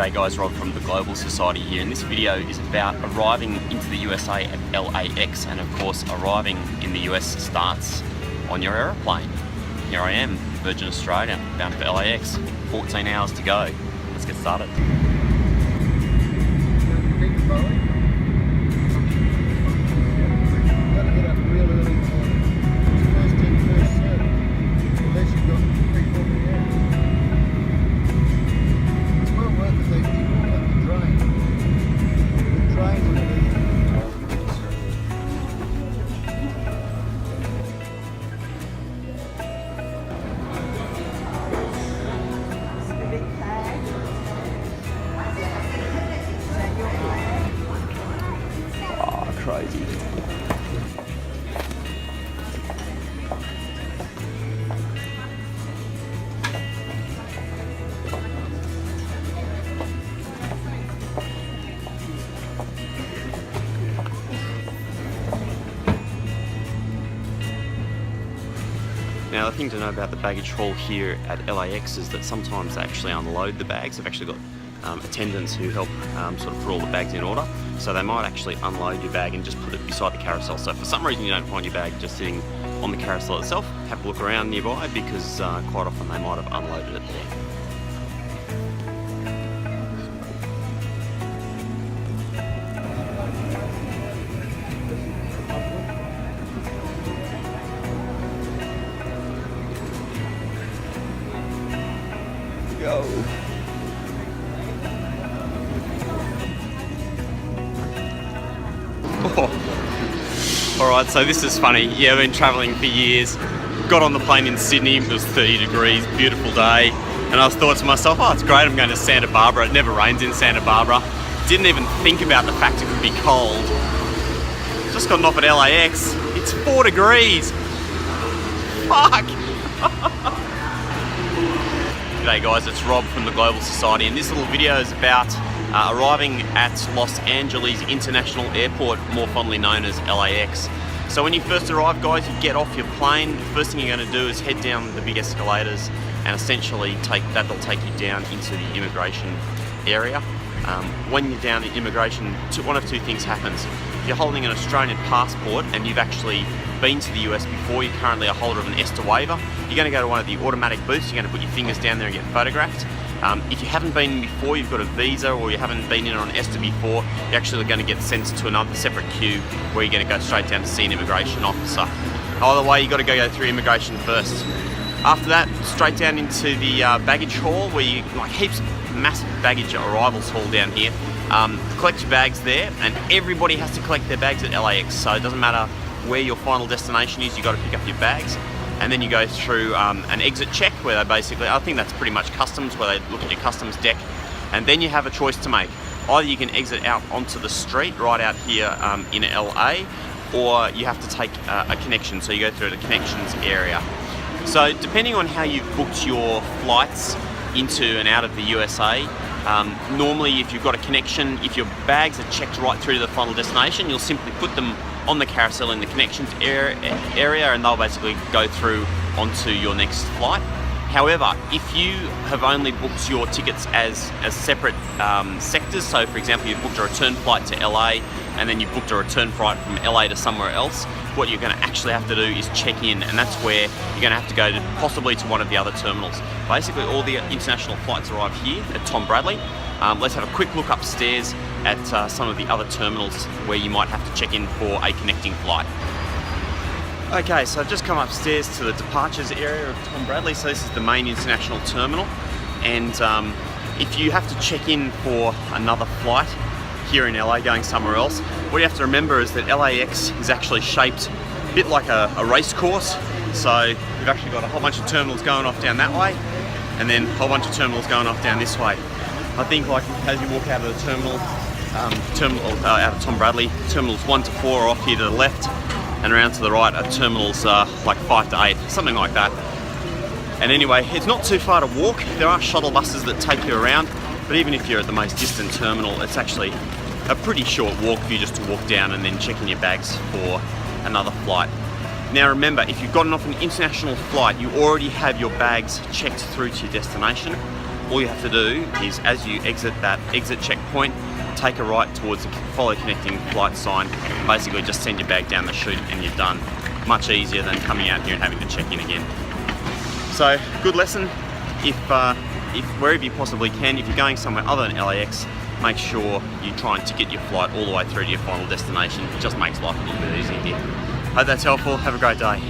G'day guys, Rob from the Global Society here, and this video is about arriving into the USA at LAX, and of course arriving in the US starts on your aeroplane. Here I am, Virgin Australia, bound for LAX, 14 hours to go. Let's get started. Crazy. Now the thing to know about the baggage hall here at LAX is that sometimes they actually unload the bags. They've actually got attendants who help sort of put all the bags in order. So they might actually unload your bag and just put it beside the carousel. So if for some reason you don't find your bag just sitting on the carousel itself, have a look around nearby, because quite often they might have unloaded it there. Go. Oh. Alright, so this is funny. Yeah, I've been travelling for years. Got on the plane in Sydney, it was 30 degrees, beautiful day. And I thought to myself, oh, it's great, I'm going to Santa Barbara. It never rains in Santa Barbara. Didn't even think about the fact it could be cold. Just gotten off at LAX. It's 4 degrees. Fuck! G'day guys, it's Rob from the Global Society, and this little video is about arriving at Los Angeles International Airport, more fondly known as LAX. So when you first arrive, guys, you get off your plane. The first thing you're going to do is head down the big escalators, and essentially that'll take you down into the immigration area. When you're down at immigration, one of two things happens. If you're holding an Australian passport and you've actually been to the US before, you're currently a holder of an ESTA waiver, you're going to go to one of the automatic booths, you're going to put your fingers down there and get photographed. If you haven't been before, you've got a visa, or you haven't been in on ESTA before, you're actually going to get sent to another separate queue where you're going to go straight down to see an immigration officer. Either way, you've got to go through immigration first. After that, straight down into the baggage hall, where you like heaps of massive baggage arrivals hall down here. Collect your bags there, and everybody has to collect their bags at LAX, so it doesn't matter where your final destination is, you've got to pick up your bags. And then you go through an exit check, where they basically, I think that's pretty much customs, where they look at your customs deck, and then you have a choice to make. Either you can exit out onto the street right out here in LA, or you have to take a connection, so you go through the connections area. So depending on how you've booked your flights into and out of the USA, normally if you've got a connection, if your bags are checked right through to the final destination, you'll simply put them on the carousel in the connections area, and they'll basically go through onto your next flight. However, if you have only booked your tickets as separate sectors, so for example you've booked a return flight to LA and then you've booked a return flight from LA to somewhere else, what you're going to actually have to do is check in, and that's where you're going to have to go to possibly to one of the other terminals. Basically all the international flights arrive here at Tom Bradley. Let's have a quick look upstairs at some of the other terminals where you might have to check in for a connecting flight. Okay, so I've just come upstairs to the departures area of Tom Bradley. So this is the main international terminal, and if you have to check in for another flight here in LA going somewhere else, what you have to remember is that LAX is actually shaped a bit like a race course. So you've actually got a whole bunch of terminals going off down that way, and then a whole bunch of terminals going off down this way. I think like as you walk out of the terminal, out of Tom Bradley, terminals 1 to 4 are off here to the left, and around to the right are terminals like 5 to 8, something like that. And anyway, it's not too far to walk. There are shuttle buses that take you around, but even if you're at the most distant terminal, it's actually a pretty short walk for you just to walk down and then check in your bags for another flight. Now remember, if you've gotten off an international flight, you already have your bags checked through to your destination. all you have to do is, as you exit that exit checkpoint, take a right towards the follow connecting flight sign, and basically just send your bag down the chute and you're done. Much easier than coming out here and having to check in again. So, good lesson. If wherever you possibly can, if you're going somewhere other than LAX, make sure you try and ticket your flight all the way through to your final destination. It just makes life a little bit easier here. Hope that's helpful. Have a great day.